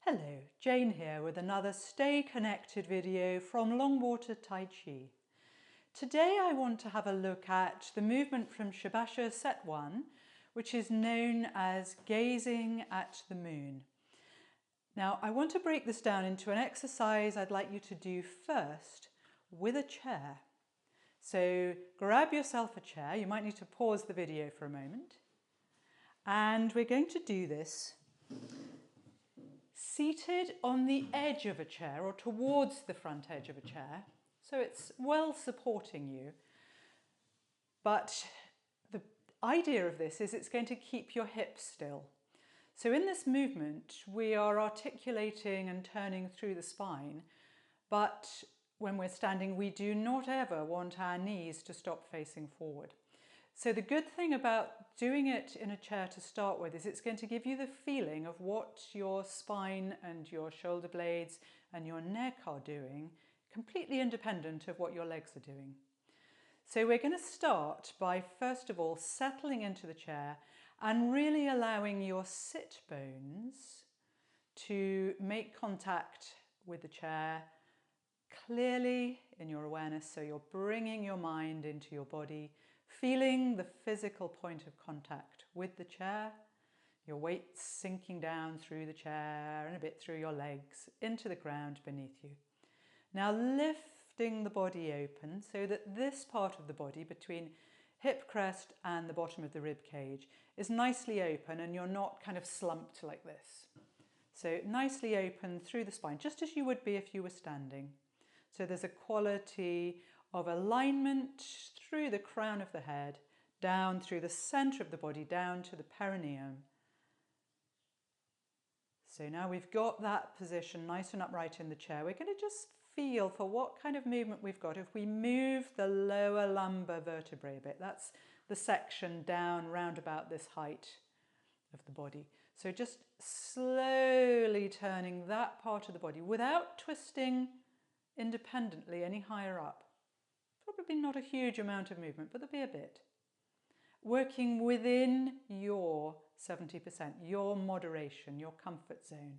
Hello, Jane here with another Stay Connected video from Longwater Tai Chi. Today I want to have a look at the movement from Shabasha Set 1, which is known as gazing at the moon. Now I want to break this down into an exercise I'd like you to do first with a chair. So grab yourself a chair, you might need to pause the video for a moment, and we're going to do this seated on the edge of a chair or towards the front edge of a chair, so it's well supporting you. But the idea of this is it's going to keep your hips still. So in this movement we are articulating and turning through the spine, but when we're standing we do not ever want our knees to stop facing forward. So the good thing about doing it in a chair to start with is it's going to give you the feeling of what your spine and your shoulder blades and your neck are doing, completely independent of what your legs are doing. So we're going to start by first of all settling into the chair and really allowing your sit bones to make contact with the chair clearly in your awareness. So you're bringing your mind into your body, feeling the physical point of contact with the chair, your weight sinking down through the chair and a bit through your legs into the ground beneath you. Now lifting the body open so that this part of the body between hip crest and the bottom of the rib cage is nicely open and you're not kind of slumped like this. So nicely open through the spine, just as you would be if you were standing. So there's a quality of alignment through the crown of the head, down through the center of the body, down to the perineum. So now we've got that position nice and upright in the chair. We're going to just feel for what kind of movement we've got if we move the lower lumbar vertebrae a bit. That's the section down round about this height of the body. So just slowly turning that part of the body without twisting independently any higher up. Probably not a huge amount of movement, but there'll be a bit. Working within your 70%, your moderation, your comfort zone.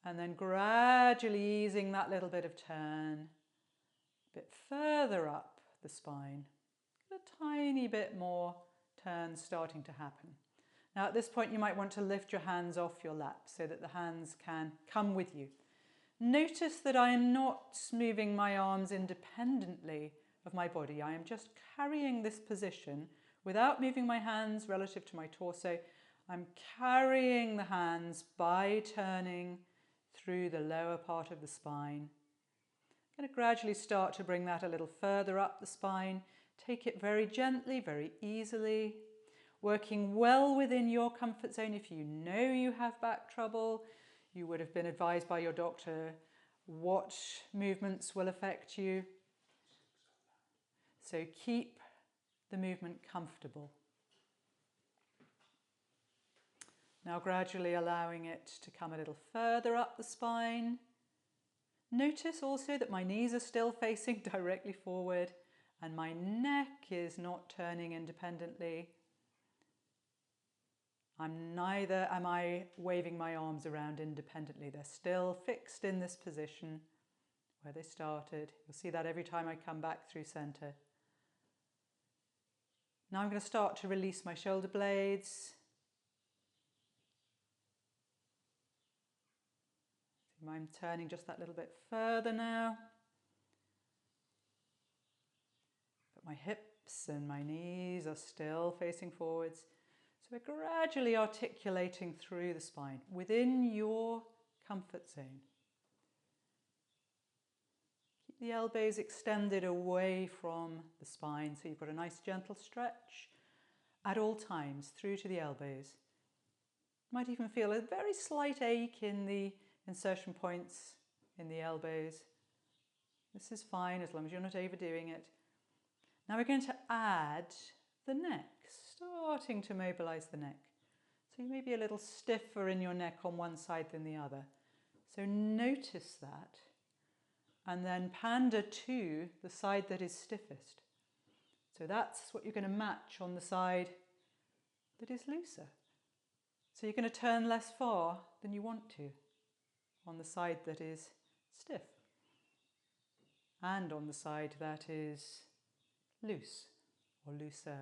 And then gradually easing that little bit of turn, a bit further up the spine. A tiny bit more turn starting to happen. Now at this point you might want to lift your hands off your lap so that the hands can come with you. Notice that I am not moving my arms independently of my body. I am just carrying this position without moving my hands relative to my torso. I'm carrying the hands by turning through the lower part of the spine. I'm going to gradually start to bring that a little further up the spine. Take it very gently, very easily, working well within your comfort zone. If you know you have back trouble, you would have been advised by your doctor what movements will affect you. So keep the movement comfortable. Now gradually allowing it to come a little further up the spine. Notice also that my knees are still facing directly forward and my neck is not turning independently. Neither am I waving my arms around independently. They're still fixed in this position where they started. You'll see that every time I come back through center. Now I'm going to start to release my shoulder blades. I'm turning just that little bit further now. But my hips and my knees are still facing forwards. So we're gradually articulating through the spine within your comfort zone. Keep the elbows extended away from the spine so you've got a nice gentle stretch at all times through to the elbows. You might even feel a very slight ache in the insertion points in the elbows. This is fine as long as you're not overdoing it. Now we're going to add the neck, starting to mobilize the neck. So you may be a little stiffer in your neck on one side than the other. So notice that and then pander to the side that is stiffest. So that's what you're going to match on the side that is looser. So you're going to turn less far than you want to on the side that is stiff and on the side that is loose or looser.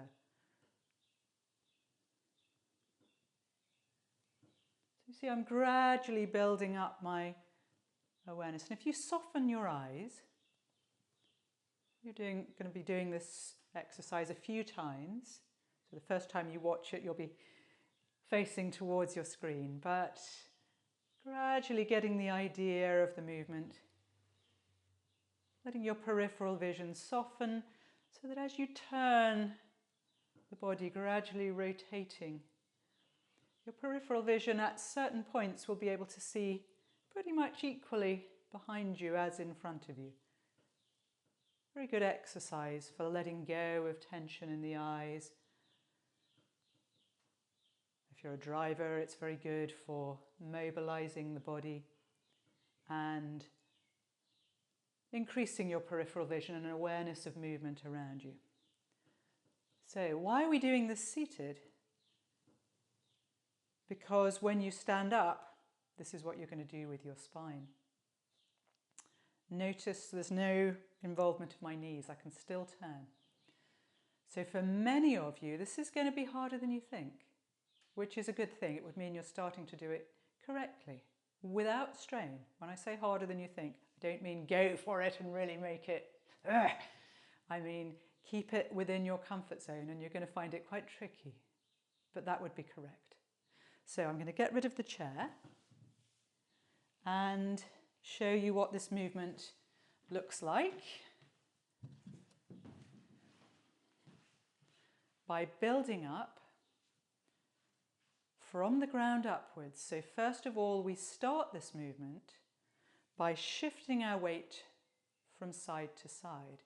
So you see, I'm gradually building up my awareness. And if you soften your eyes, you're going to be doing this exercise a few times. So the first time you watch it, you'll be facing towards your screen, but gradually getting the idea of the movement, letting your peripheral vision soften so that as you turn the body, gradually rotating, your peripheral vision at certain points will be able to see pretty much equally behind you as in front of you. Very good exercise for letting go of tension in the eyes. If you're a driver, it's very good for mobilizing the body and increasing your peripheral vision and awareness of movement around you. So, why are we doing this seated? Because when you stand up, this is what you're going to do with your spine. Notice there's no involvement of my knees. I can still turn. So for many of you, this is going to be harder than you think, which is a good thing. It would mean you're starting to do it correctly, without strain. When I say harder than you think, I don't mean go for it and really make it, I mean keep it within your comfort zone, and you're going to find it quite tricky, but that would be correct. So I'm going to get rid of the chair and show you what this movement looks like by building up from the ground upwards. So first of all, we start this movement by shifting our weight from side to side.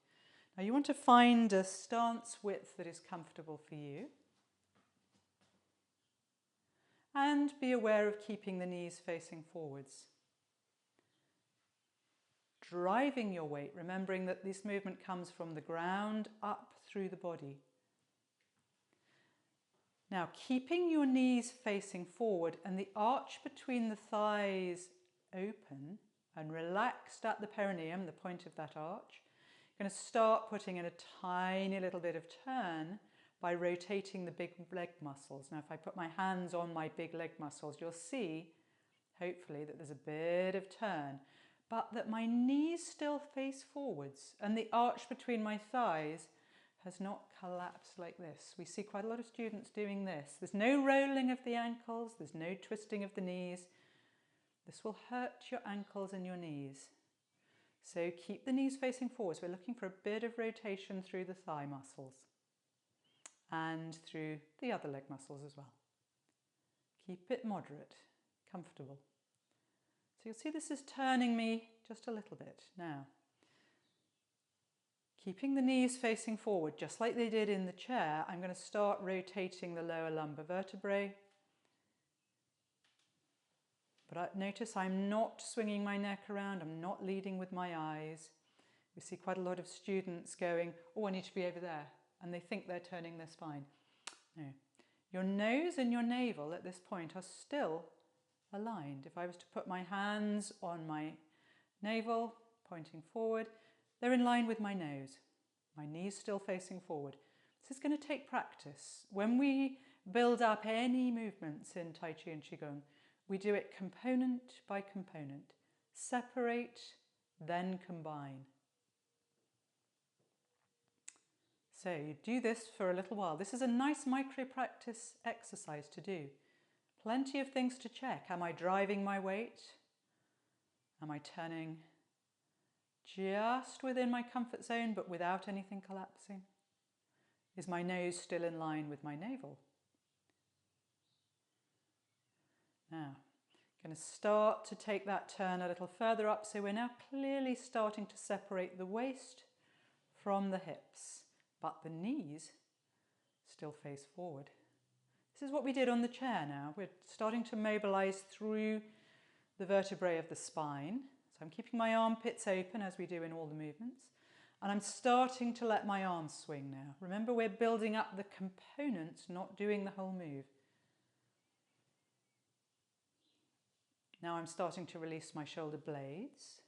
Now you want to find a stance width that is comfortable for you. And be aware of keeping the knees facing forwards. Driving your weight, remembering that this movement comes from the ground up through the body. Now, keeping your knees facing forward and the arch between the thighs open and relaxed at the perineum, the point of that arch, you're going to start putting in a tiny little bit of turn by rotating the big leg muscles. Now, if I put my hands on my big leg muscles, you'll see, hopefully, that there's a bit of turn, but that my knees still face forwards and the arch between my thighs has not collapsed like this. We see quite a lot of students doing this. There's no rolling of the ankles, there's no twisting of the knees. This will hurt your ankles and your knees. So keep the knees facing forwards. We're looking for a bit of rotation through the thigh muscles and through the other leg muscles as well. Keep it moderate, comfortable. So you'll see this is turning me just a little bit now. Keeping the knees facing forward, just like they did in the chair, I'm going to start rotating the lower lumbar vertebrae. But notice I'm not swinging my neck around, I'm not leading with my eyes. We see quite a lot of students going, oh, I need to be over there, and they think they're turning their spine. No. Your nose and your navel at this point are still aligned. If I was to put my hands on my navel, pointing forward, they're in line with my nose. My knees still facing forward. This is going to take practice. When we build up any movements in Tai Chi and Qigong, we do it component by component. Separate, then combine. So you do this for a little while. This is a nice micro-practice exercise to do. Plenty of things to check. Am I driving my weight? Am I turning just within my comfort zone but without anything collapsing? Is my nose still in line with my navel? Now, I'm going to start to take that turn a little further up, so we're now clearly starting to separate the waist from the hips, but the knees still face forward. This is what we did on the chair now. We're starting to mobilize through the vertebrae of the spine. So I'm keeping my armpits open as we do in all the movements. And I'm starting to let my arms swing now. Remember, we're building up the components, not doing the whole move. Now I'm starting to release my shoulder blades.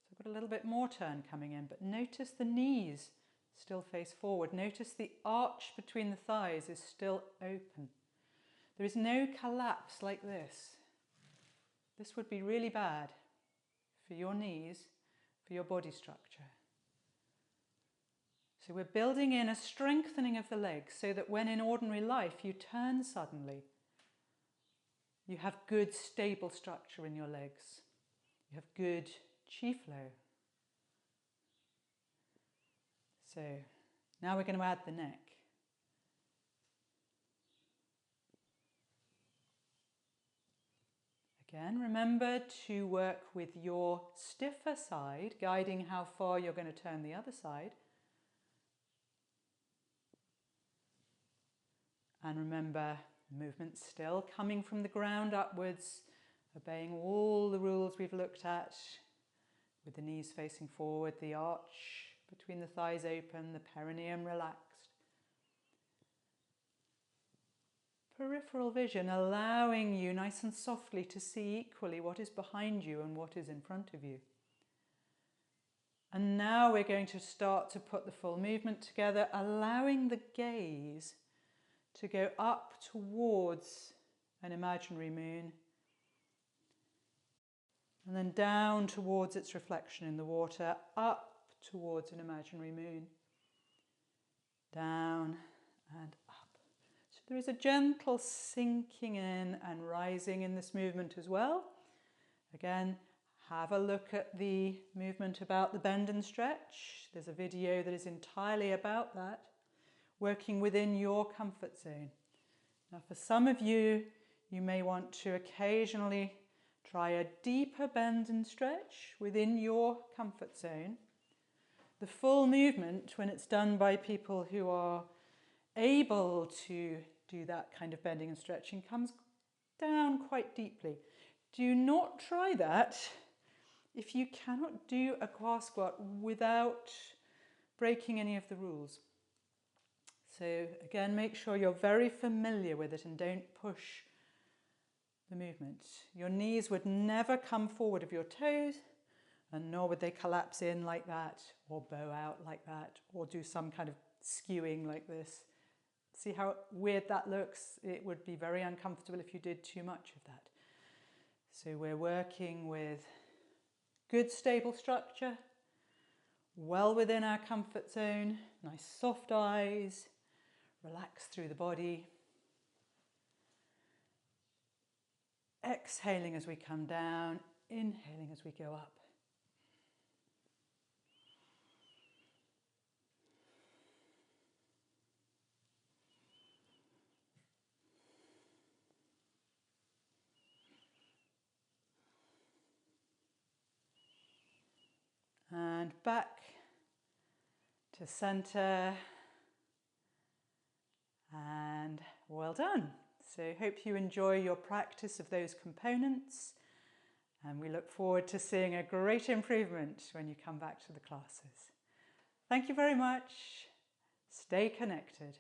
So I've got a little bit more turn coming in, but notice the knees still face forward. Notice the arch between the thighs is still open. There is no collapse like this. This would be really bad for your knees, for your body structure. So we're building in a strengthening of the legs so that when in ordinary life you turn suddenly, you have good stable structure in your legs. You have good chi flow. So now we're going to add the neck. Again, remember to work with your stiffer side, guiding how far you're going to turn the other side. And remember, movement still coming from the ground upwards, obeying all the rules we've looked at, with the knees facing forward, the arch between the thighs open, the perineum relaxed. Peripheral vision allowing you nice and softly to see equally what is behind you and what is in front of you. And now we're going to start to put the full movement together, allowing the gaze to go up towards an imaginary moon and then down towards its reflection in the water, up towards an imaginary moon, down and up. So there is a gentle sinking in and rising in this movement as well. Again, have a look at the movement about the bend and stretch. There's a video that is entirely about that, working within your comfort zone. Now for some of you, you may want to occasionally try a deeper bend and stretch within your comfort zone. The full movement, when it's done by people who are able to do that kind of bending and stretching, comes down quite deeply. Do not try that if you cannot do a qua squat without breaking any of the rules. So again, make sure you're very familiar with it and don't push the movement. Your knees would never come forward of your toes, and nor would they collapse in like that, or bow out like that, or do some kind of skewing like this. See how weird that looks? It would be very uncomfortable if you did too much of that. So we're working with good stable structure, well within our comfort zone, nice soft eyes, relax through the body. Exhaling as we come down, inhaling as we go up. And back to center. And well done. So hope you enjoy your practice of those components, and we look forward to seeing a great improvement when you come back to the classes. Thank you very much. Stay connected.